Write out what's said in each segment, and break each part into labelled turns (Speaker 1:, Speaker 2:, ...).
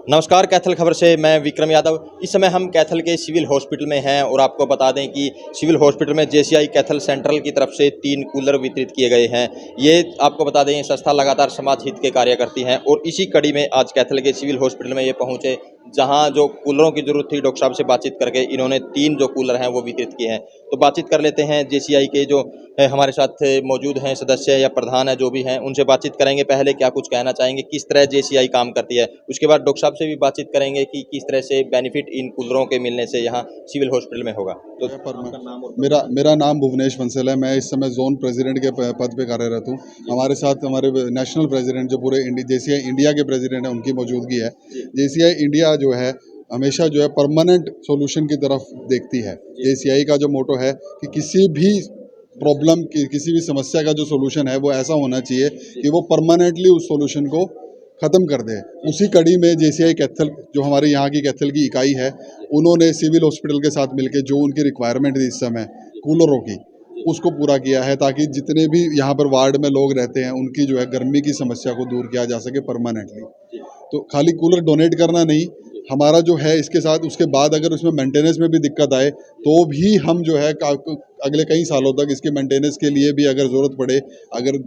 Speaker 1: नमस्कार, कैथल खबर से मैं विक्रम यादव। इस समय हम कैथल के सिविल हॉस्पिटल में हैं और आपको बता दें कि सिविल हॉस्पिटल में जेसीआई कैथल सेंट्रल की तरफ से 3 कूलर वितरित किए गए हैं। ये आपको बता दें, ये संस्था लगातार समाज हित के कार्य करती हैं और इसी कड़ी में आज कैथल के सिविल हॉस्पिटल में ये पहुंचे, जहां जो कूलरों की जरूरत थी, डॉक्टर साहब से बातचीत करके इन्होंने 3 जो कूलर हैं वो वितरित किए हैं। तो बातचीत कर लेते हैं जेसीआई के जो हमारे साथ मौजूद हैं सदस्य या प्रधान है जो भी हैं, उनसे बातचीत करेंगे। पहले क्या कुछ कहना चाहेंगे, किस तरह जेसीआई काम करती है, उसके बाद डॉक्टर साहब से भी बातचीत करेंगे कि किस तरह से बेनिफिट इन कूलरों के मिलने से यहाँ सिविल हॉस्पिटल में होगा। तो आपका नाम और
Speaker 2: मेरा नाम भुवनेश बंसल है। मैं इस समय जोन प्रेसिडेंट के पद पे कार्यरत हूँ। हमारे साथ हमारे नेशनल प्रेसिडेंट जो पूरे जेसीआई इंडिया के प्रेसिडेंट हैं, उनकी मौजूदगी है। जेसीआई इंडिया जो है हमेशा जो है परमानेंट सॉल्यूशन की तरफ देखती है। जेसीआई का जो मोटो है कि किसी भी प्रॉब्लम की, किसी भी समस्या का जो सॉल्यूशन है वो ऐसा होना चाहिए कि वो परमानेंटली उस सॉल्यूशन को ख़त्म कर दे। उसी कड़ी में जेसीआई कैथल, जो हमारे यहाँ की कैथल की इकाई है, उन्होंने सिविल हॉस्पिटल के साथ मिलकर जो उनकी रिक्वायरमेंट थी इस समय कूलरों की, उसको पूरा किया है ताकि जितने भी यहाँ पर वार्ड में लोग रहते हैं उनकी जो है गर्मी की समस्या को दूर किया जा सके परमानेंटली। तो खाली कूलर डोनेट करना नहीं, हमारा जो है इसके साथ उसके बाद अगर उसमें मेंटेनेंस में भी दिक्कत आए तो भी हम जो है अगले कई सालों तक इसके मेंटेनेंस के लिए भी अगर ज़रूरत पड़े, अगर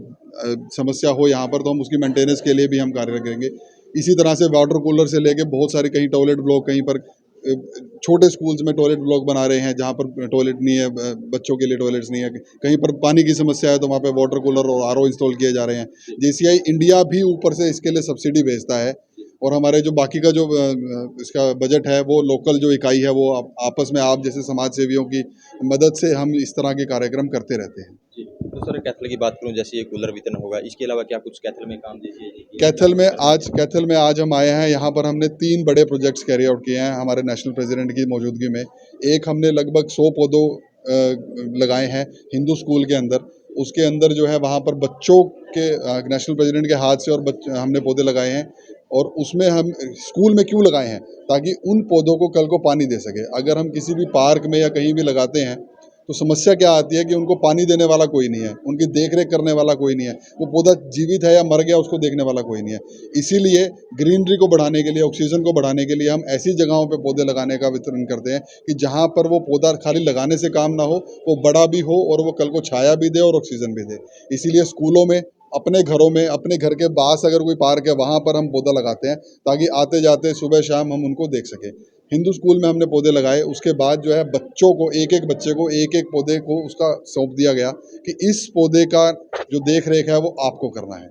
Speaker 2: समस्या हो यहाँ पर, तो हम उसकी मेंटेनेंस के लिए भी हम कार्य करेंगे। इसी तरह से वाटर कूलर से लेके बहुत सारे, कहीं टॉयलेट ब्लॉक, कहीं पर छोटे स्कूल्स में टॉयलेट ब्लॉक बना रहे हैं जहाँ पर टॉयलेट नहीं है, बच्चों के लिए टॉयलेट्स नहीं है, कहीं पर पानी की समस्या है तो वहाँ पे वाटर कूलर और आरओ इंस्टॉल किए जा रहे हैं। जेसीआई इंडिया भी ऊपर से इसके लिए सब्सिडी भेजता है और हमारे जो बाकी का जो इसका बजट है वो लोकल जो इकाई है वो आपस में आप जैसे समाज सेवियों की मदद से हम इस तरह के कार्यक्रम करते रहते हैं।
Speaker 1: तो सर, कैथल की बात करूं, जैसे ये कूलर वितरण होगा, इसके अलावा क्या कुछ कैथल में काम जेसीआई
Speaker 2: कैथल में आज हम आए हैं। यहाँ पर हमने 3 बड़े प्रोजेक्ट्स कैरी आउट किए हैं हमारे नेशनल प्रेसिडेंट की मौजूदगी में। एक हमने लगभग 100 पौधों लगाए हैं हिंदू स्कूल के अंदर। उसके अंदर जो है वहाँ पर बच्चों के नेशनल प्रेसिडेंट के हाथ से और हमने पौधे लगाए हैं। और उसमें हम स्कूल में क्यों लगाए हैं, ताकि उन पौधों को कल को पानी दे सके। अगर हम किसी भी पार्क में या कहीं भी लगाते हैं तो समस्या क्या आती है कि उनको पानी देने वाला कोई नहीं है, उनकी देखरेख करने वाला कोई नहीं है, वो पौधा जीवित है या मर गया उसको देखने वाला कोई नहीं है। इसीलिए ग्रीनरी को बढ़ाने के लिए, ऑक्सीजन को बढ़ाने के लिए हम ऐसी जगहों पे पौधे लगाने का वितरण करते हैं कि जहाँ पर वो पौधा खाली लगाने से काम ना हो, वो बड़ा भी हो और वो कल को छाया भी दे और ऑक्सीजन भी दे। इसीलिए स्कूलों में, अपने घरों में, अपने घर के पास अगर कोई पार्क है वहाँ पर हम पौधा लगाते हैं ताकि आते जाते सुबह शाम हम उनको देख सकें। हिंदू स्कूल में हमने पौधे लगाए। उसके बाद जो है बच्चों को, एक एक बच्चे को एक एक पौधे को उसका सौंप दिया गया कि इस पौधे का जो देख रेख है वो आपको करना है।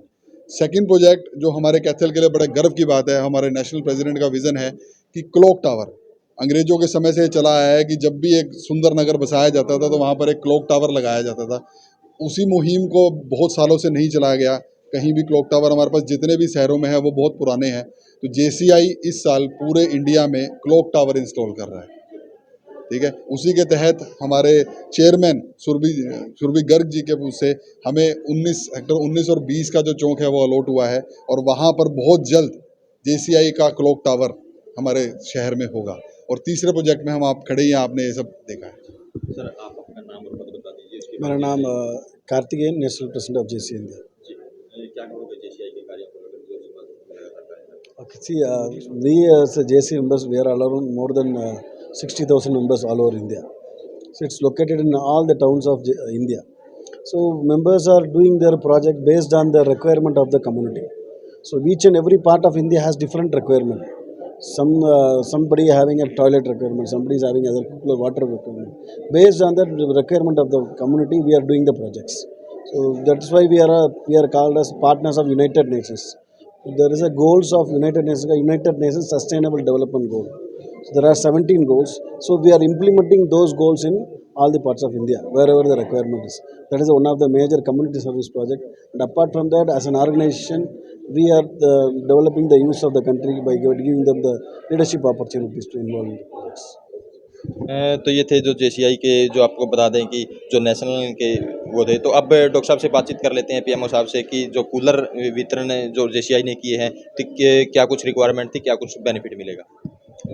Speaker 2: सेकंड प्रोजेक्ट जो हमारे कैथल के लिए बड़े गर्व की बात है, हमारे नेशनल प्रेसिडेंट का विज़न है कि क्लॉक टावर, अंग्रेजों के समय से चला आया है कि जब भी एक सुंदर नगर बसाया जाता था तो वहाँ पर एक क्लॉक टावर लगाया जाता था। उसी मुहिम को बहुत सालों से नहीं चलाया गया कहीं भी। क्लॉक टावर हमारे पास जितने भी शहरों में है वो बहुत पुराने हैं। तो जेसीआई इस साल पूरे इंडिया में क्लॉक टावर इंस्टॉल कर रहा है। ठीक है, उसी के तहत हमारे चेयरमैन सुरभि गर्ग जी के पूछ से हमें 19 हेक्टर 19 और 20 का जो चौक है वो अलॉट हुआ है और वहाँ पर बहुत जल्द जेसीआई का क्लॉक टावर हमारे शहर में होगा। और तीसरे प्रोजेक्ट में हम आप खड़े ही हैं, आपने ये सब देखा है।
Speaker 1: सर, आप अपना नाम और पद बता दीजिए, उसके
Speaker 3: मेरा
Speaker 1: बाद
Speaker 3: नाम Karthikeyan, national president of JC India.
Speaker 1: क्या कहोगे जेसीआई के कार्यों को लेकर जो समाज में लगातार कर रहे हैं?
Speaker 3: Okay, see, we as a JC members, we are around more than 60,000 members all over India. So it's located in all the towns of India. So members are doing their project based on the requirement of the community. So each and every part of India has different requirement. Somebody having a toilet requirement, somebody is having other water requirement. Based on the requirement of the community, we are doing the projects. So that's why we are called as partners of United Nations. There is a goals of United Nations Sustainable Development Goal. So there are 17 goals. So we are implementing those goals in all the parts of India, wherever the requirement is. That is one of the major community service project. And apart from that, as an organization, we are developing the youth of the country by giving them the leadership opportunities to involve in the projects.
Speaker 1: तो ये थे जो JCI के, जो आपको बता दें कि जो नेशनल के वो थे। तो अब डॉक्टर साहब से बातचीत कर लेते हैं, पीएमओ साहब से, कि जो कूलर वितरण जो जेसीआई ने किए हैं, तो क्या कुछ रिक्वायरमेंट थी, क्या कुछ बेनिफिट मिलेगा?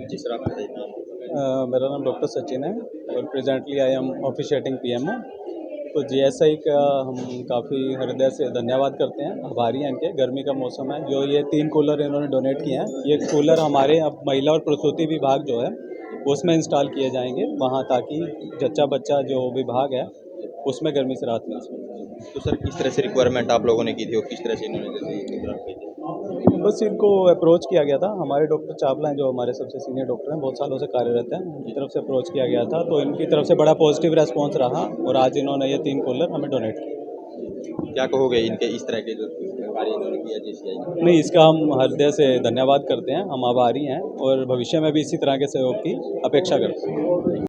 Speaker 1: जी सर, आप बताइए नाम।
Speaker 4: मेरा नाम डॉक्टर सचिन है और presently I am officiating PMO. तो जीएसआई का हम काफ़ी हृदय से धन्यवाद करते हैं, आभारी हैं इनके। गर्मी का मौसम है, जो ये 3 कूलर इन्होंने डोनेट किए हैं, ये कूलर हमारे अब महिला और प्रसूति विभाग जो है उसमें इंस्टॉल किए जाएंगे वहाँ, ताकि जच्चा बच्चा जो विभाग है उसमें गर्मी से राहत मिल सके।
Speaker 1: तो सर किस तरह से रिक्वायरमेंट आप लोगों ने की थी और किस तरह से इन्होंने जैसे ये कूलर की थी?
Speaker 4: बस इनको अप्रोच किया गया था, हमारे डॉक्टर चावला हैं जो हमारे सबसे सीनियर डॉक्टर हैं, बहुत सालों से कार्यरत हैं, उनकी तरफ से अप्रोच किया गया था, तो इनकी तरफ से बड़ा पॉजिटिव रेस्पॉन्स रहा और आज इन्होंने ये 3 कूलर हमें डोनेट किए।
Speaker 1: क्या कहोगे इनके इस तरह के जो कार्य इन्होंने किया जेसीआई ने?
Speaker 4: नहीं, इसका हम हृदय से धन्यवाद करते हैं, हम आभारी हैं और भविष्य में भी इसी तरह के सहयोग की अपेक्षा करते हैं।